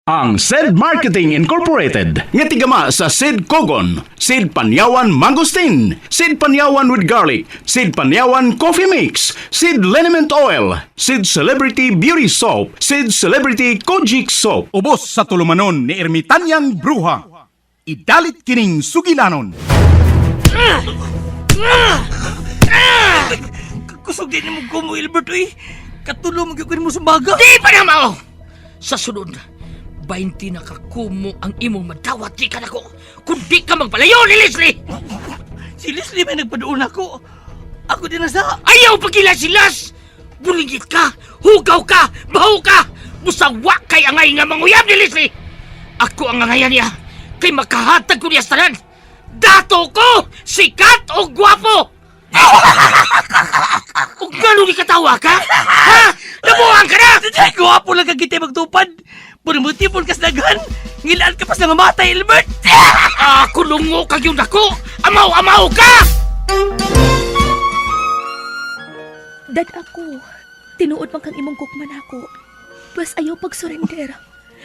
Ang SED Marketing Incorporated nga tigama sa SED Kogon, SED Panyawan Mangosteen, SED Panyawan with Garlic, SED Panyawan Coffee Mix, SED Liniment Oil, SED Celebrity Beauty Soap, SED Celebrity Kojic Soap. Ubos sa tulumanon ni Ermitanyang Bruha. Idalit kining sugilanon. Kusog din mo ko mo, Albert, eh. Katulong mo sa baga. Di pa na mao! Sa sunod, 20 na kakumo ang imong madawat di ka na ko. Kung di ka magpalayo ni Leslie! Si Leslie may nagpadoon ako. Ako din nasa... Ayaw pagilasilas! Bulingit ka, hugaw ka, baho ka! Musawa kay angay nga manguyab ni Leslie! Ako ang angayan niya, kay makahatag ko niya sa tanan. Dato ko, sikat o gwapo! Kung gano'n di katawa ka? Ha? Nabuhan ka na! Ay, guwapo lang kang kita magtupad. Puro mo tipon ka sa daghan. Ngilaan ka pa sa mamatay, Albert. Kulungo kag yung dako! Amaw-amaw ka! Dad ako, tinuod man kang imong kukman ako. Plus ayaw pag-surrender.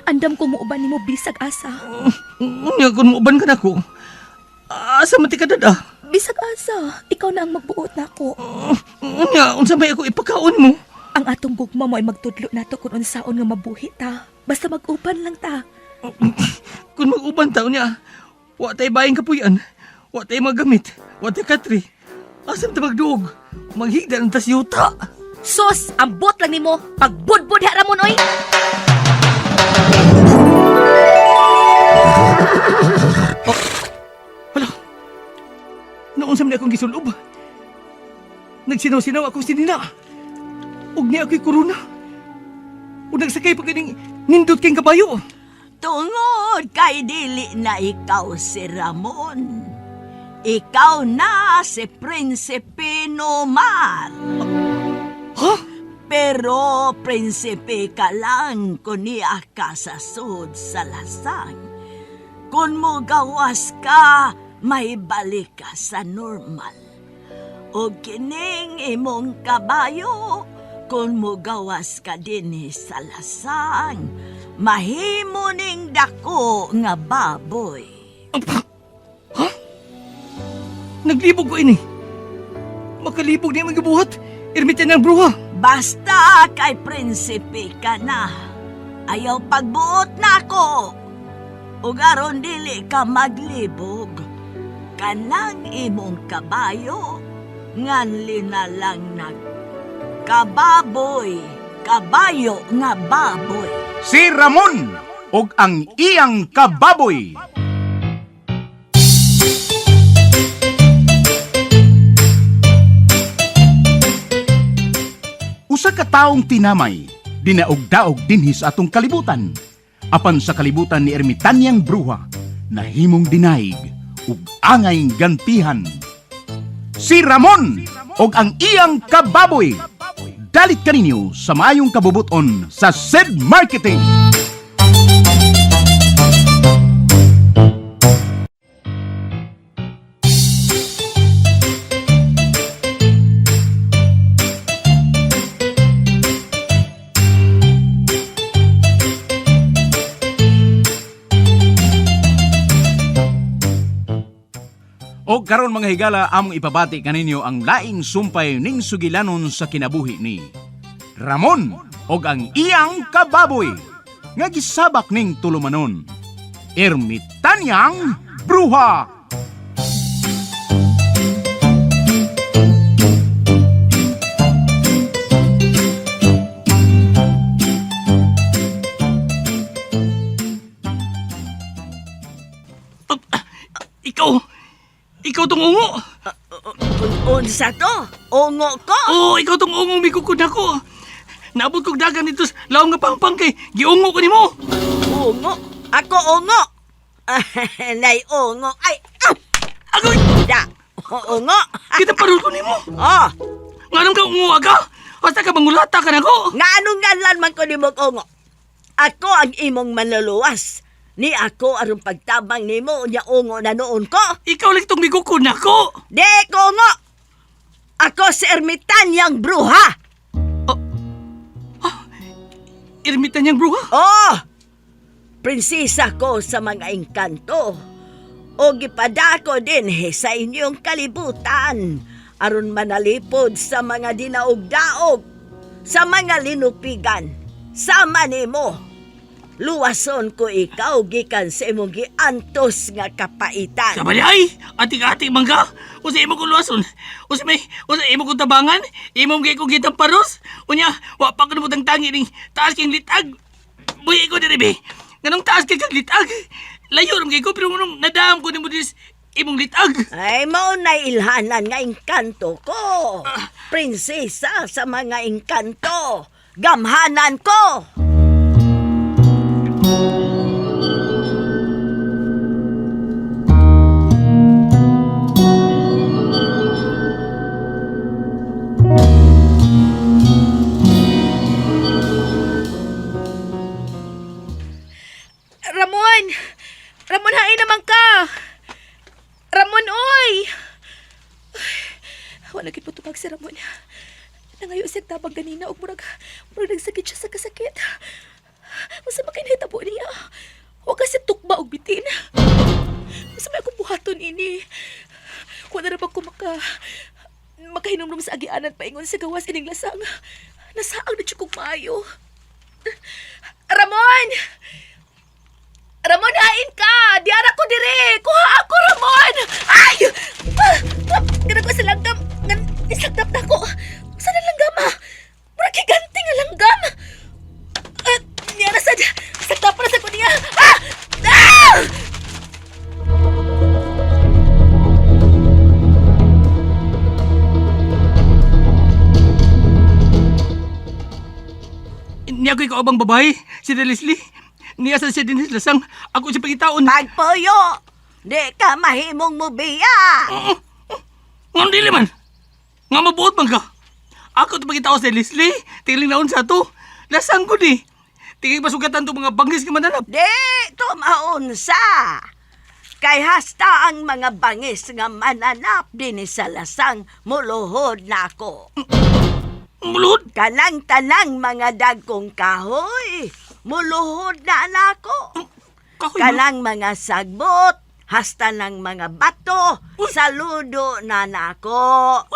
Andam ko muuban ni mo bisag asa. Nga kung muuban ka na ko. Asa mati ka dada? Bisag asa, ikaw na ang magbuot na ako. Nga, unsa may ako ipakaon mo? Ang atong gugma mo ay magtudlo nato kung unsaon nga mabuhi ta. Basta mag-uban lang ta. Kung mag-uban taon niya, wa tayo bayang kapuyan, wa tayo magamit, wa tayo katri. Asam ta magduog, maghigda ng tasyuta. Sos, ambot lang nimo pagbudbud ha Ramon oy. Naunsa man akong gisulob. Nagsinaw-sinaw akong sinina. Ug niya ako'y korona. Ug nagsakay pa kaning nindot kayong kabayo. Tungod kay dili na ikaw si Ramon. Ikaw na si Prinsipe Nomar. Ha? Pero prinsipe ka lang kung niya ka sa sud sa lasang. Kung mo gawas ka, may balik ka sa normal. O kining imong kabayo, kung mo gawas ka din sa lasang, mahimo ning dako nga baboy. Ha? Naglibog ko ini. Makalibog niya magabuhat. Ermitan ng bruha. Basta kay prinsipe ka na. Ayaw pagbuot na ako. Ug aron dili ka maglibog. Kanang imong kabayo, nganli na lang kababoy, kabayo nga baboy. Si Ramon og ang iyang kababoy. Usa ka taong tinamay, dinaog-daog dinhi sa atong kalibutan. Apan sa kalibutan ni Ermitanyang Bruha, nahimong dinaig ug angay gantihan. Si Ramon og ang iyang kababoy. Dalit kaninyo sa maayong kabubuton sa SED Marketing. O karon mga higala, among ipabati kaninyo ang laing sumpay ning sugilanon sa kinabuhi ni Ramon og ang iyang kababoy nga gisabak ning tulumanon, Ermitanyang Bruha. Ikaw tong ungo. Unsa to? Ungo ko? Oo, ikaw tong ungo may kukod ako. Naabot kong dagan dito sa laong nga pangpang kay giungo ko nimo. Ungo? Ako ungo? Nay ungo. Ay! Agoy! Da! Ungo? Kita paruto nimo. Oh! Nganong ka ungo aga? Basta ka mangulata ka na ko. Nga anong ngalan man ko ni mong ungo? Ako ang imong manluluwas. Ni ako arong pagtabang nimo nya ungo na noon ko. Ikaw lang itong migukod na ko. Di ko ungo! Ako si Ermitanyang Bruha. Ermitanyang Bruha? Oh! prinsesa ko sa mga engkanto. O gipadako din sa inyong kalibutan aron manalipod sa mga dinaog-daog, sa mga linupigan, sama nimo. Luwason ko ikaw gikan sa imong giantos nga kapaitan. Sabalay! Ating-ating mangga! O sa imo kong luwason? O sa imo kong tabangan? Imong gay kong gitang paros? O niya, wa pa ko namutang tangi ning taas kong litag. Buhi ko diribe. Ganong taas kay kag litag. Layo ram gay ko, pero nung nadam ko ni mo dis imong litag. Ay, mao na ilhanan nga engkanto ko. Prinsesa sa mga engkanto. Gamhanan ko. Ramon! Ramon, hain naman ka! Ramon, oy! Wala gid putubag si Ramon. Nangayo siya tabang ganina og murag nagsakit siya sa kasakit. Masa makinahitabo niya. Huwag kasi tukba og bitin. Masa may akong buhaton ini. Wala na ba ko makahinumdum sa agianan paingon sa gawas ining lasang. Nasaang na siya kong maayo. Ramon! Ramon, hain ka! Diara ko dire! Kuha ako, Ramon! Ay! Ganun ko sa langgam. Isagdap na ko. Saan ang langgam, ha? Mura giganti nga langgam. Diara sa... Sagdap na sa ko niya. Ah! Ah! Niya ko ikaw bang babae? Si Leslie? Niya sa siya din lasang. Ako si pagitaon. Pagpuyo! Di ka mahimong mubiya! Ngang dili man. Nga mabuot man ka. Ako ito pagkitao si Leslie. Tingling naon sa to. Lasang ko di. Tingling pasugatan to mga bangis ka mananap. Di tumaunsa! Kay hasta ang mga bangis nga mananap din sa lasang muluhod na ako. Mulod. Kanang tanang mga dagkong kahoy, muluhod na nako. Kahoy na. Kanang mga sagbot, hasta ng mga bato, saludo na nako.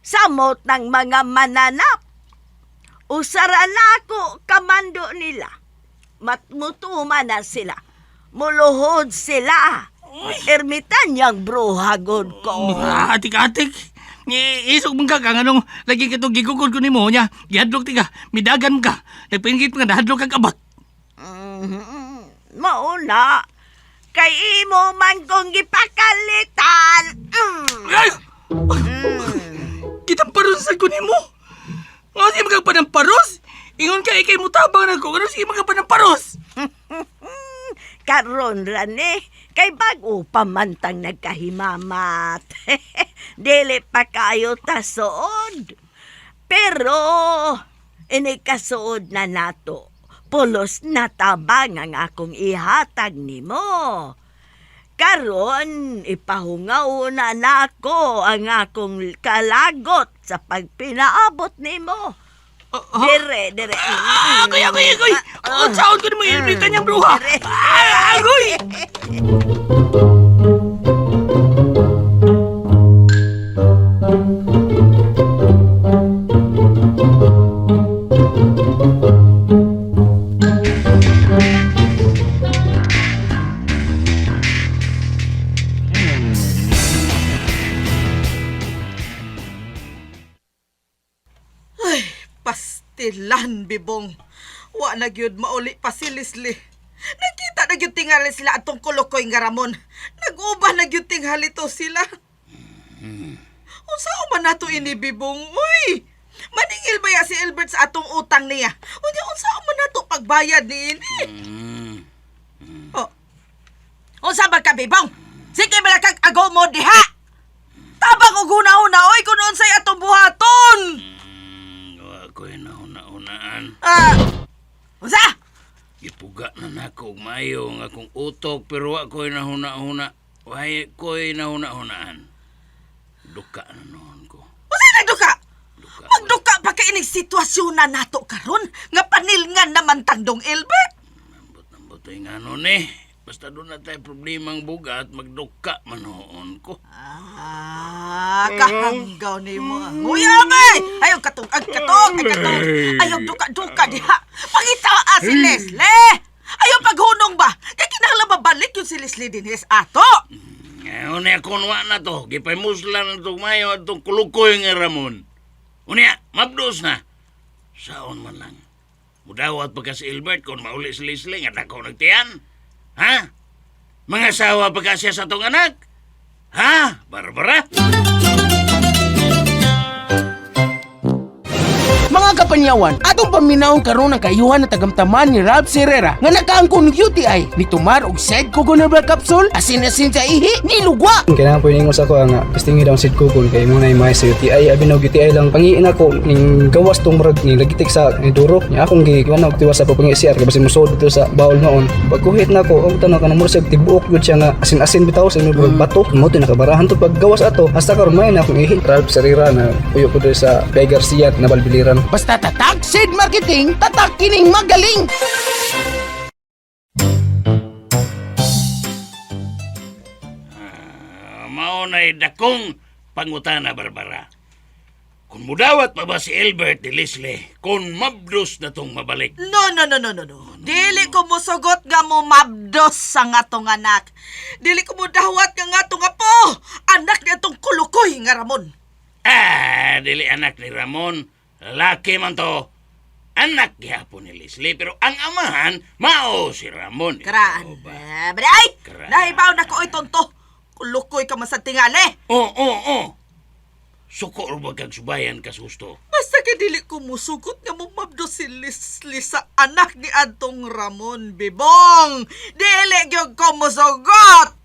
Samot ng mga mananap. Usara nako kamando nila. Matmutuma na sila. Muluhod sila. Ermitanyang bruhagod ko. Atik-atik. Isog mong ka anong lagi ka itong gigugod ko ni mo niya. Gihadlok ti ka. Midagan ka. Nagpingit nga nahadlok kang kabat. Mauna. Kay imo man kong gipakalitan. Ay! Kitang paros sa ko ni mo. Nga siya magkagpanamparos. Ingon ka ikay mo tabang na ko. Ano siya magkagpanamparos? Karon rane, kay bago pamantang nagkahimamat. Dili pa kayo tasood. Pero, inikasuod na nato. Pulos na tabang ang akong ihatag nimo. Karon, ipahungaw na nako ang akong kalagot sa pagpinaabot nimo. Dire. Agoy! Saon ko ni mo ilimitan niyang bruha. Agoy! Pastilan, bibong. Wa na gyud mauli pa si Leslie. Nakita na gyud tingali sila atong kulukoy nga Ramon. Nag-uba na gyud tingali to sila. Unsa man nato ini, bibong? Uy! Maningil ba ya si Albert sa atong utang niya? Unya unsa man nato pagbayad ni ini? Oh. Unsa ba ka, bibong? Sige bala kag agaw mo diha. Tabang og una-una oy kun unsay atong buhaton. Ako'y nahuna-hunaan. Unsa? Ipuga na nako og maayo nga akong utok pero ako'y nahuna-huna. Why ko'y nahuna-hunaan. Duka na noon ko. Unsa nagduka? Magduka pa kay ining sitwasyon na nato karon nga panilngan naman tangdong Albert. Nambot To'y nga nun eh. Basta doon na tayo problemang bugat, magduka manoon ko. Kahanggaw ni mo. Nguyamay! Ayaw katong, katong. Ayaw duka-duka diha. Pangita si Leslie! Ayaw paghunong ba? Kaya kinahanglan mabalik yung si Leslie din is ato. Ngayon na kunwa na to. Gipay musla na itong mayo at itong kulukoy nga Ramon. Unya, mabdos na. Saon man lang. Mudawat pagka si Albert kung mauli si Leslie nga ako nagtiyan. Ha? Mga asawa pagka siya sa tong anak? Ha? Barbara? Mga kapanyawan, atong paminawon karon ang kayuhan na tagamtaman ni Rab Serrera nga nakaangkon ng UTI ni tumar og Sed Kugon Herbal Capsule asin-asin sa ihi ni lugwa. Kailangan po iningos ako nga testingi daw Sed Kugon kay mo na may sa UTI abi og UTI lang pangiin ako ning gawas tong murag ni lagitik sa ni duro nya akong giwan og tiwas sa pagpangi-CR kay basin musod dito sa bawol noon pagkuhit na ako og tanong kanang murag tibuok gud siya nga asin-asin bitaw sa imong bato mo to nakabarahan to paggawas ato hasta karon may na akong ihi Rab Serrera na puyo ko dito sa Pay Garcia na Balbiliran. Basta tatak Sed Marketing, tatak kining magaling. Maunay dakong pangutana, Barbara. Kung mudawat pa ba si Albert ni Leslie, kung mabdos na tong mabalik? No. Dili ko musugot nga mo mabdos sa nga tong anak. Dili ko mo dawat nga tong apo. Anak niya tong kulukoy nga Ramon. Dili anak ni Ramon. Lalaki man to. Anak gihapon ni Leslie, pero ang amahan, mao si Ramon. Kraan. Ikaw ba? Ay! Kraan. Nahibaw na ko oy tonto. Kulukoy ka man sa tingali. Oo. Suko ba kag subayan ka susto? Basta ka dili ko musugot nga mo mabdos si Leslie sa anak ni Antong Ramon, Bibong. Dili gyud ko musugot.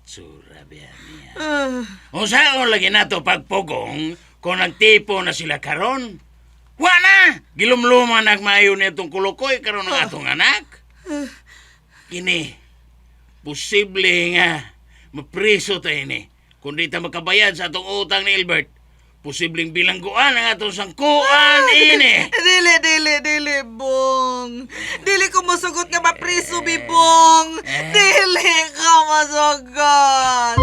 Tsura biya niya. O saan lagi na to pagpugong kung nagtipo na sila karon? Wala! Gilumluman nagmayo na itong kulukoy karon ng atong anak. Kini, posible nga mapriso tayo ni. Kung di ta makabayad sa atong utang ni Albert, posibleng bilangguan ang atong sangkuan ini. Dili, Bong. Dili ko masugot nga mapriso, Bibong. Dili ko masugot.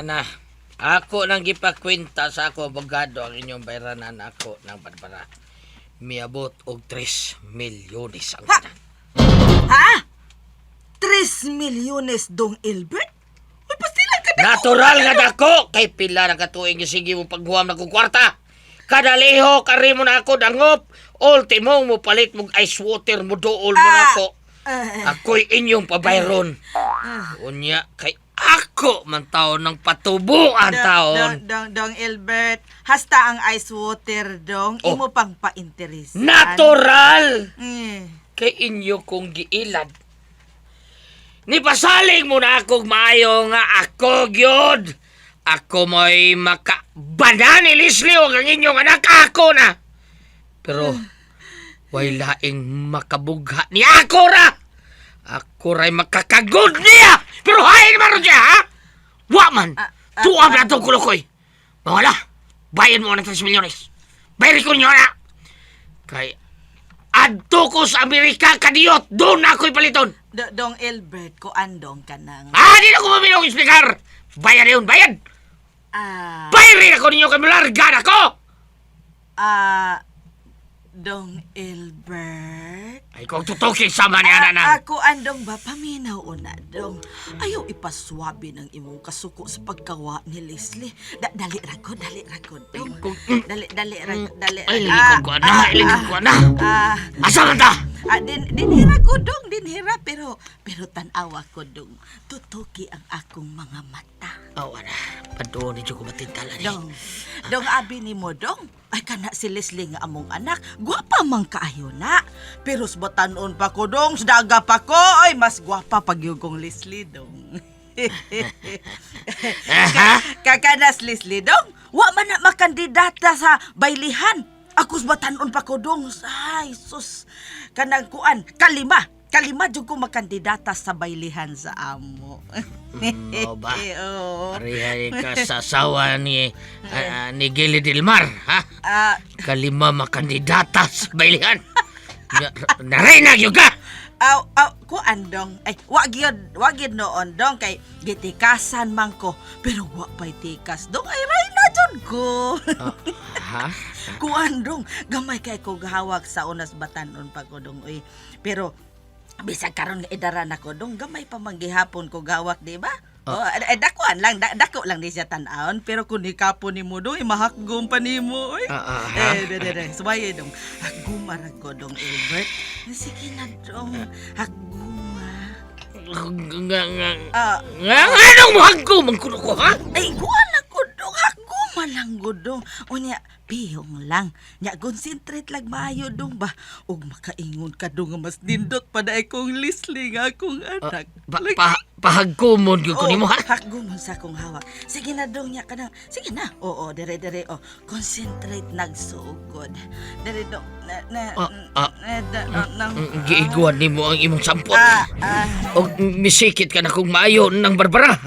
Na, ako nang gipakwenta sa ako abogado ang inyong bayranan ako ng Barbara. Miabot og 3 milyones ang tanan. Ha? 3 milyones dong Albert? Uy, pastilan ka na. Natural nga dako kay pila na katuig sige mo paghuam na kong kwarta. Kada liho kari mo na ako dangop. Ultimo mo palit mong ice water mo dool mo na ako. Ako'y inyong pabayron. Unya kay ako man taon ng patubuan taon. Dong Albert, hasta ang ice water dong, imo pang pa-interesan. Natural! Kay inyo kong giilad. Nipasaling mo na akong maayo nga ako, gyud. Ako mo'y makabana ni Leslie o ang inyong anak ako na. Pero, way laing makabugha ni ako ra. Ako ra'y makakagod niya. Pero hain naman siya, ha? Wa man. Tuwa na itong kulukoy. Mawala. Bayan mo ng 3 milyones. Bayari ko niyo na. Kay, adto ko sa Amerika kadiyot. Doon na ako'y paliton. Dong Albert, ko andong ka nang... Di na ko maminong ispikar. Bayan yun, bayan. Bayarin ako ninyo kay malarga na ko. Dong Albert? Ay, kung tutukin sama niya na. Ako andong ba paminaw una, dong. Ayaw ipaswabi ng imong kasuko sa pagkawa ni Leslie. Dali ragod, dong. Dali ragod. Ay, lingkod ko na. Asa man ta? Dinhira ko, dong, dinhira. Pero tanawa ko, dong. Tutuki ang akong mga mata. Wala. Padoon niyo ko matintalan. Dong, abi ni mo, dong. Ay, kana si Leslie nga among anak. Gwapa man kaayo na. Pero batanon pa ko, dong. Sdaga pa ko. Ay, mas gwapa pag yung kong Leslie, dong. Kakanas Leslie dong. Wa man na makandidata sa baylihan. Akus batanon pa ko dong. Ay, sus. Kanang kuan, kalima jud ko makandidata sa baylihan sa amo. O ba? Oo. Parihay ka sa asawa ni Gili Dilmar, ha? Ah, Kalima makandidata sa baylihan. Narinag yun ka! kuan dong. Ay, wag yun noon dong kay gitikasan man ko. Pero wa pa'y tikas dong. Ay, na jud ko. Ha? Kuan dong. Gamay kay ko gahawak sa unas batanon pa ko dong. Uy. Pero bisag karon idaran ako dong. Gamay pa manggihapon ko gawak, di ba? Dakuan lang, dako lang di siya tan-aon. Pero kung ikapon ni mo dong, mahakgom pa ni mo. Suwaye dong. Haguma ko dong, Albert. Sige na dong. Haguma. Anong mahagko man kuno ko, ha? Ay, kuan na ko dong. Haguma lang ko dong. Unya, pihong lang. Nya, concentrate lang maayo dong ba? Ug makaingon ka dong nga mas dindot pa na akong lisling akong anak. Pahagkumon yun ko ni mo, ha? Hagumon sa akong hawak. Sige na dong nya kanang. Sige na. Oo, dire. Oh, concentrate nagsugod. Dire dong. Giiguan ni mo ang imong sampot. O misikit ka na kung maayo ng Barbara.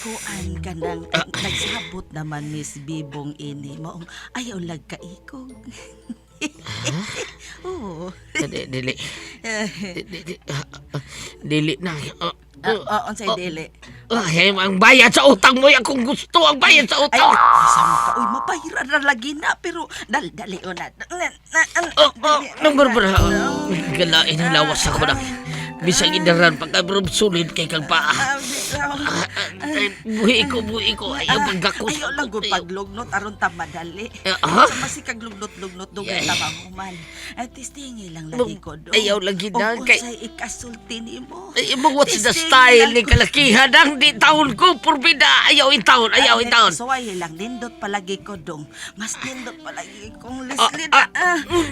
Kuan ka nang nagsabot naman Miss Bibong ini mo. Ayaw lag kaikog. Oo. Dili na. Unsay dili? Ang bayad sa utang mo, akong gusto ang bayad sa utang. Sama ka, uy, mapahira na lagi na, pero dali o na. Nang Barbara, galain ang lawas ako na. Bisang idaran pagkabrog sulit kay kang paa. Buhi ko, ayaw pagkakos. Ayaw lang kung paglugnot, aron ta madali. Ha? Masig kag lugnot, dugay tabanguman. At tistingi lang lagi ko doon. Ayaw lagi na, O kay- unsay ikasulti ni mo. Ay, what's the style ni kalakihan ang di taon ko, purbida. Ayaw in taon. Suway lang, nindot palagi ko dong. Mas nindot palagi kong lislit.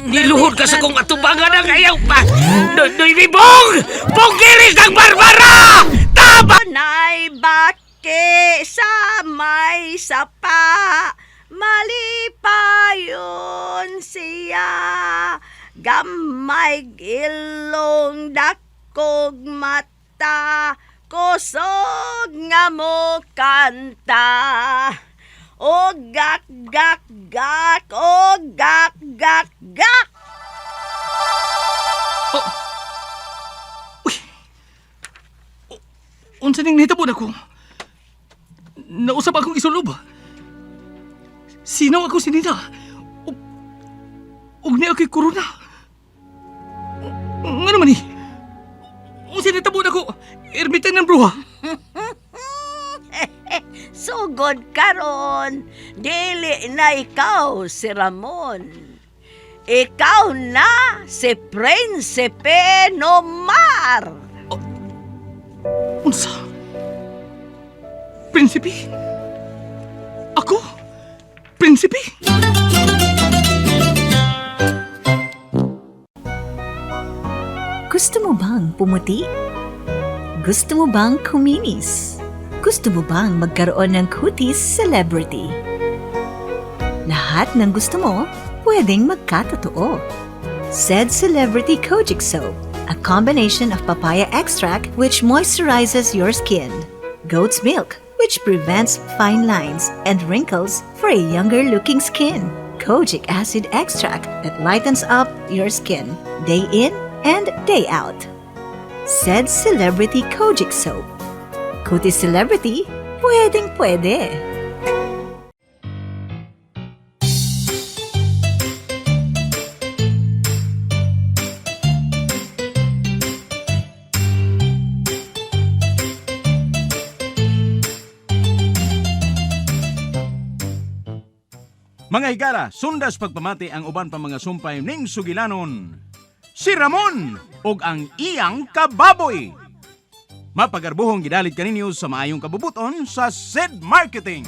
Niluhod ka sa kong atubangan ang ayaw pa. Doy bibong! Pongkiris ng Barbara! Tama! Nay baki sa may sapa, mali pa yun siya. Gamay ilong dakog mata, kusog nga mo kanta. O gak gak gak, o gak gak gak. Unsa ning nahitabo na ko? Nausap akong isulob. Sinaw ako sinina. Ug ni ako'y korona. Nga naman eh. Unsa nahitabo na ko? Ermitan ng bruha. Sugod karon, dili na ikaw si Ramon. Ikaw na si Prinsipe Nomar. Unsa? Prinsipe? Ako? Prinsipe? Gusto mo bang pumuti? Gusto mo bang kuminis? Gusto mo bang magkaroon ng kutis celebrity? Lahat ng gusto mo, pwedeng magkatotoo. Said Celebrity Kojic Soap, a combination of papaya extract which moisturizes your skin, goat's milk which prevents fine lines and wrinkles for a younger-looking skin, kojic acid extract that lightens up your skin day in and day out. Said Celebrity Kojic Soap. Kutis Celebrity, pwedeng pwede. Mga higala, sundas pagpamati ang uban pa mga sumpay ning sugilanon. Si Ramon og ang iyang kababoy. Mapagarbuhong gidalit kaninyo sa maayong kabubuton sa SED Marketing.